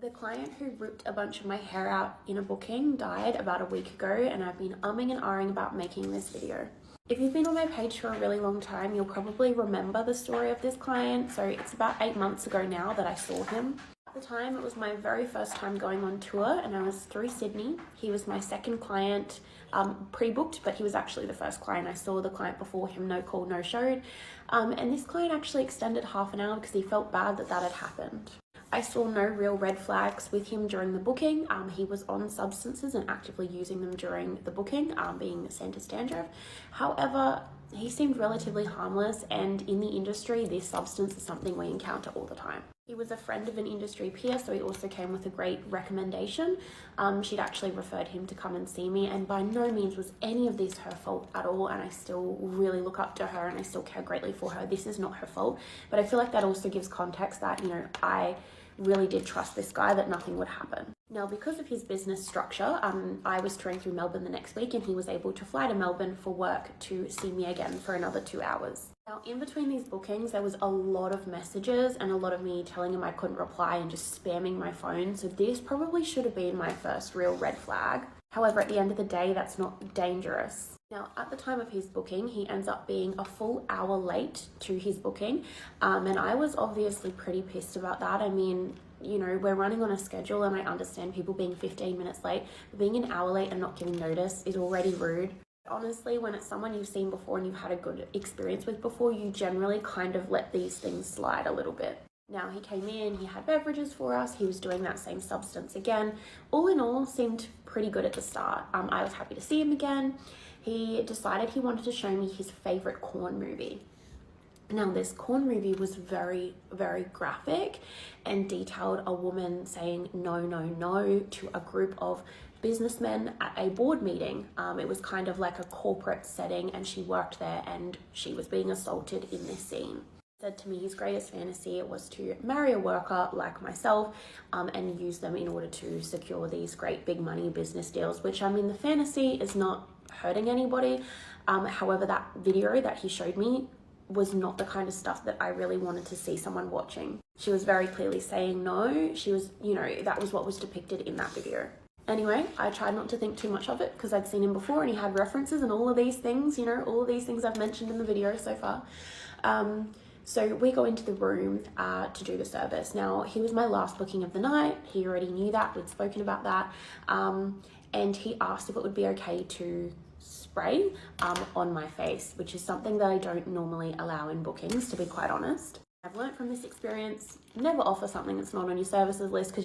The client who ripped a bunch of my hair out in a booking died about a week ago, and I've been umming and ahhing about making this video. If you've been on my page for a really long time, you'll probably remember the story of this client. So it's about 8 months ago now that I saw him. At the time, it was my very first time going on tour, and I was through Sydney. He was my second client, pre-booked, but he was actually the first client. I saw the client before him, no call, no showed. And this client actually extended half an hour because he felt bad that that had happened. I saw no real red flags with him during the booking. He was on substances and actively using them during the booking, being Santa's dandruff. However, he seemed relatively harmless, and in the industry, this substance is something we encounter all the time. He was a friend of an industry peer, so he also came with a great recommendation. She'd actually referred him to come and see me, and by no means was any of this her fault at all, and I still really look up to her and I still care greatly for her. This is not her fault, but I feel like that also gives context that, you know, I really did trust this guy that nothing would happen. Now, because of his business structure, I was touring through Melbourne the next week, and he was able to fly to Melbourne for work to see me again for another 2 hours. Now, in between these bookings, there was a lot of messages and a lot of me telling him I couldn't reply and just spamming my phone. So this probably should have been my first real red flag. However, at the end of the day, that's not dangerous. Now, at the time of his booking, he ends up being a full hour late to his booking. And I was obviously pretty pissed about that. I mean, you know, we're running on a schedule, and I understand people being 15 minutes late, but being an hour late and not giving notice is already rude. Honestly, when it's someone you've seen before and you've had a good experience with before, you generally kind of let these things slide a little bit. Now, he came in, he had beverages for us, he was doing that same substance again. All in all, seemed pretty good at the start. I was happy to see him again. He decided he wanted to show me his favorite Korn movie. Now, this Korn movie was very, very graphic and detailed a woman saying no, no, no to a group of businessmen at a board meeting. It was kind of like a corporate setting, and she worked there and she was being assaulted in this scene. He said to me his greatest fantasy was to marry a worker like myself and use them in order to secure these great big money business deals, which, I mean, the fantasy is not hurting anybody. However, that video that he showed me was not the kind of stuff that I really wanted to see someone watching. She was very clearly saying no. She was, you know, that was what was depicted in that video. Anyway, I tried not to think too much of it because I'd seen him before and he had references and all of these things, you know, all of these things I've mentioned in the video so far. So we go into the room to do the service. Now, he was my last booking of the night. He already knew that. We'd spoken about that. And he asked if it would be okay to spray on my face, which is something that I don't normally allow in bookings, to be quite honest. I've learned from this experience, never offer something that's not on your services list, because